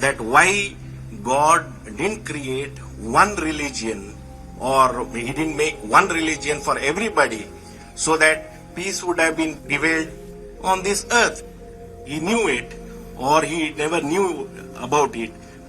That why God didn't create one religion, or he didn't make one religion for everybody, so that peace would have been prevailed on this earth. He knew it, or he never knew about it,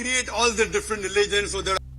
create all the different religions so that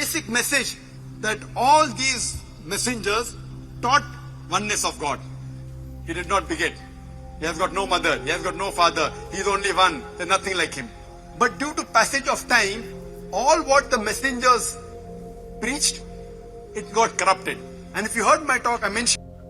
basic message that all these messengers taught oneness of God. He did not beget. He has got no mother. He has got no father. He is only one. There's nothing like him. But due to passage of time, all what the messengers preached, it got corrupted. And if you heard my talk, I mentioned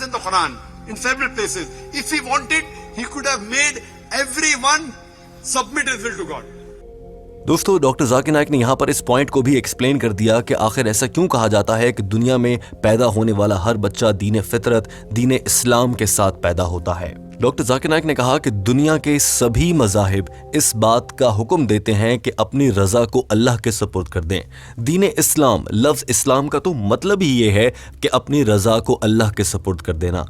in the Quran in several places. If he wanted, he could have made everyone submit his will to God. دوستو doctor Zakir Naik نے یہاں پر اس point کو بھی explain کر دیا کہ آخر ایسا کیوں کہا جاتا ہے کہ دنیا میں پیدا ہونے والا ہر بچہ دین فطرت دین اسلام کے ساتھ پیدا ہوتا ہے۔ ڈاکٹر ذاکر نائک نے کہا کہ دنیا کے سبھی مذاہب اس بات کا حکم دیتے ہیں کہ اپنی رضا کو اللہ کے سپرد کر دیں۔ دین اسلام، لفظ اسلام کا تو مطلب ہی یہ ہے کہ اپنی رضا کو اللہ کے سپرد کر دینا۔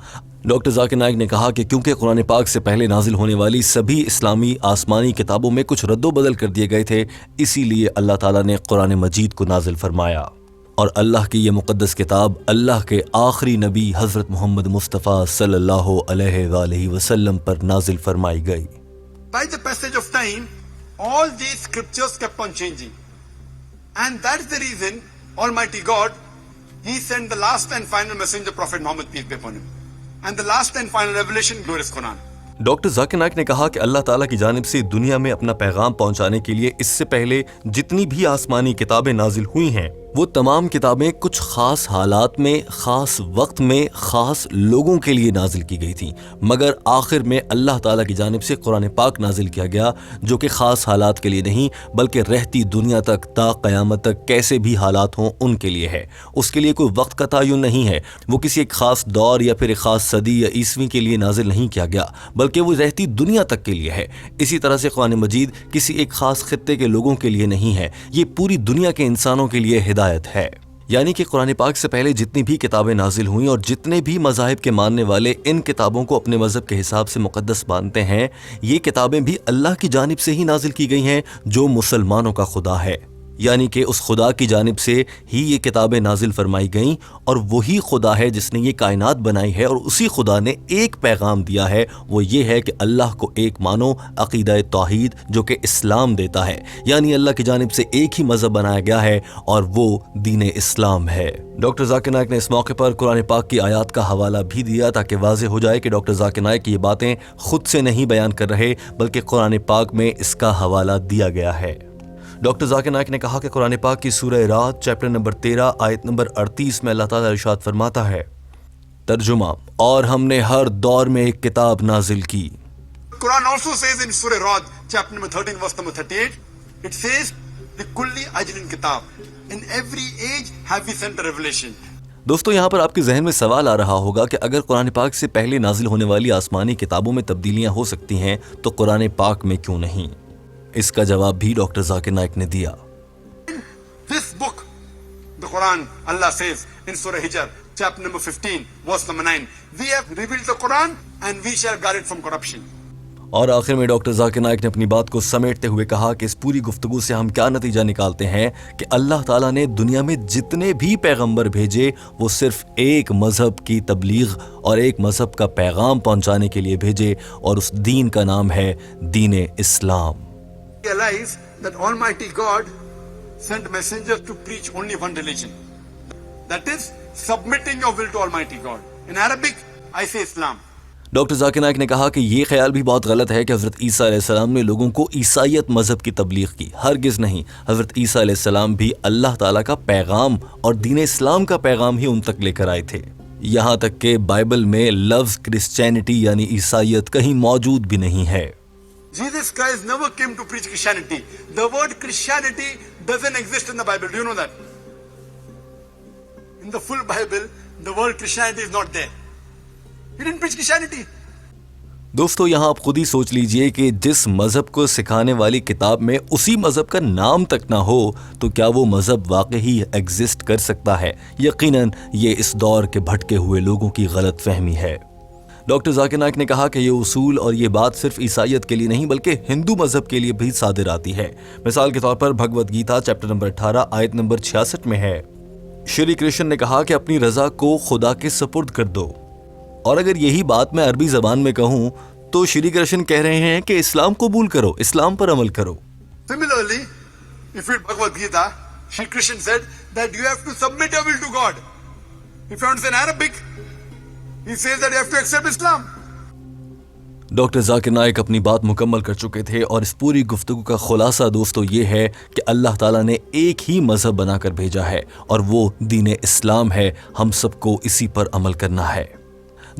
ڈاکٹر ذاکر نائک نے کہا کہ کیونکہ قرآن پاک سے پہلے نازل ہونے والی سبھی اسلامی آسمانی کتابوں میں کچھ رد و بدل کر دیے گئے تھے، اسی لیے اللہ تعالیٰ نے قرآن مجید کو نازل فرمایا، اور اللہ کی یہ مقدس کتاب اللہ کے آخری نبی حضرت محمد مصطفیٰ صلی اللہ علیہ وآلہ وسلم پر نازل فرمائی گئی۔ By the passage of time, all these scriptures kept on changing. And that's the reason Almighty God, He sent the last and final messenger, Prophet Muhammad, peace be upon him. And the last and final revelation, glorious Quran. Doctor Zakir Naik نے کہا کہ اللہ تعالیٰ کی جانب سے دنیا میں اپنا پیغام پہنچانے کے لیے اس سے پہلے جتنی بھی آسمانی کتابیں نازل ہوئی ہیں وہ تمام کتابیں کچھ خاص حالات میں، خاص وقت میں، خاص لوگوں کے لیے نازل کی گئی تھیں، مگر آخر میں اللہ تعالیٰ کی جانب سے قرآن پاک نازل کیا گیا جو کہ خاص حالات کے لیے نہیں بلکہ رہتی دنیا تک تا قیامت تک کیسے بھی حالات ہوں ان کے لیے ہے۔ اس کے لیے کوئی وقت کا تعین نہیں ہے، وہ کسی ایک خاص دور یا پھر ایک خاص صدی یا عیسوی کے لیے نازل نہیں کیا گیا بلکہ وہ رہتی دنیا تک کے لیے ہے۔ اسی طرح سے قرآن مجید کسی ایک خاص خطے کے لوگوں کے لیے نہیں ہے، یہ پوری دنیا کے انسانوں کے لیے ہدایت ہے۔ یعنی کہ قرآن پاک سے پہلے جتنی بھی کتابیں نازل ہوئیں اور جتنے بھی مذاہب کے ماننے والے ان کتابوں کو اپنے مذہب کے حساب سے مقدس مانتے ہیں، یہ کتابیں بھی اللہ کی جانب سے ہی نازل کی گئی ہیں جو مسلمانوں کا خدا ہے۔ یعنی کہ اس خدا کی جانب سے ہی یہ کتابیں نازل فرمائی گئیں، اور وہی خدا ہے جس نے یہ کائنات بنائی ہے، اور اسی خدا نے ایک پیغام دیا ہے، وہ یہ ہے کہ اللہ کو ایک مانو، عقیدہ توحید جو کہ اسلام دیتا ہے۔ یعنی اللہ کی جانب سے ایک ہی مذہب بنایا گیا ہے اور وہ دین اسلام ہے۔ ڈاکٹر ذاکر نائک نے اس موقع پر قرآن پاک کی آیات کا حوالہ بھی دیا تاکہ واضح ہو جائے کہ ڈاکٹر ذاکر نائک یہ باتیں خود سے نہیں بیان کر رہے بلکہ قرآن پاک میں اس کا حوالہ دیا گیا ہے۔ ڈاکٹر ذاکر نائک نے کہا کہ قرآن پاک کی سورہ رعد چیپٹر نمبر 13 آیت نمبر 38 میں اللہ تعالیٰ ارشاد فرماتا ہے، ترجمہ، اور ہم نے ہر دور میں ایک کتاب نازل کی۔ Quran also says in Surah Ra'd, chapter number 13, verse number 38, it says, لِكُلِّ أَجْلٍ كِتَاب. In every age have we sent a revelation. دوستو یہاں پر آپ کے ذہن میں سوال آ رہا ہوگا کہ اگر قرآن پاک سے پہلے نازل ہونے والی آسمانی کتابوں میں تبدیلیاں ہو سکتی ہیں تو قرآن پاک میں کیوں نہیں؟ اس کا جواب بھی ڈاکٹر ذاکر نائک نے دیا۔ This book, the Quran, Allah says in Surah Hijr, chapter number 15, verse number 9, we have revealed the Quran and we shall guard it from corruption. اور آخر میں ڈاکٹر ذاکر نائک نے اپنی بات کو سمیٹتے ہوئے کہا کہ اس پوری گفتگو سے ہم کیا نتیجہ نکالتے ہیں کہ اللہ تعالیٰ نے دنیا میں جتنے بھی پیغمبر بھیجے وہ صرف ایک مذہب کی تبلیغ اور ایک مذہب کا پیغام پہنچانے کے لیے بھیجے، اور اس دین کا نام ہے دین اسلام۔ Realize that Almighty God sent messengers to preach only one religion. That is, submitting your will to Almighty God. In Arabic, I say Islam. Doctor Zakir Naik نے کہا کہ یہ خیال بھی بہت غلط ہے کہ حضرت عیسیٰ علیہ السلام نے لوگوں کو عیسائیت مذہب کی تبلیغ کی، ہرگز نہیں۔ حضرت عیسیٰ علیہ السلام بھی اللہ تعالیٰ کا پیغام اور دین اسلام کا پیغام ہی ان تک لے کر آئے تھے، یہاں تک کہ بائبل میں لفظ کرسچینٹی یعنی عیسائیت کہیں موجود بھی نہیں ہے۔ Jesus Christ never came to preach Christianity. The word Christianity doesn't exist in the Bible. Do you know that? In the full Bible, the word Christianity is not there. He didn't preach Christianity. دوستو یہاں آپ خود ہی سوچ لیجئے کہ جس مذہب کو سکھانے والی کتاب میں اسی مذہب کا نام تک نہ ہو تو کیا وہ مذہب واقعی ایگزسٹ کر سکتا ہے؟ یقیناً یہ اس دور کے بھٹکے ہوئے لوگوں کی غلط فہمی ہے۔ ڈاکٹر ذاکر نائک نے کہا کہ یہ اصول اور یہ بات صرف عیسائیت کے لیے نہیں بلکہ ہندو مذہب کے لیے بھی صادر آتی ہے۔ مثال کے طور پر بھگوت گیتا چیپٹر نمبر 18 آیت نمبر 66 میں ہے، شری کرشن نے کہا کہ اپنی رضا کو خدا کے سپرد کر دو۔ اور اگر یہی بات میں عربی زبان میں کہوں تو شری کرشن کہہ رہے ہیں کہ اسلام قبول کرو، اسلام پر عمل کرو۔ Similarly, if you read Bhagavad Gita, Shri Krishna said that you have to submit your will to God. If you understand Arabic, he says that you have to accept Islam. Doctor Zakir Naik اپنی بات مکمل کر چکے تھے، اور اس پوری گفتگو کا خلاصہ دوستو یہ ہے کہ اللہ تعالیٰ نے ایک ہی مذہب بنا کر بھیجا ہے اور وہ دین اسلام ہے، ہم سب کو اسی پر عمل کرنا ہے۔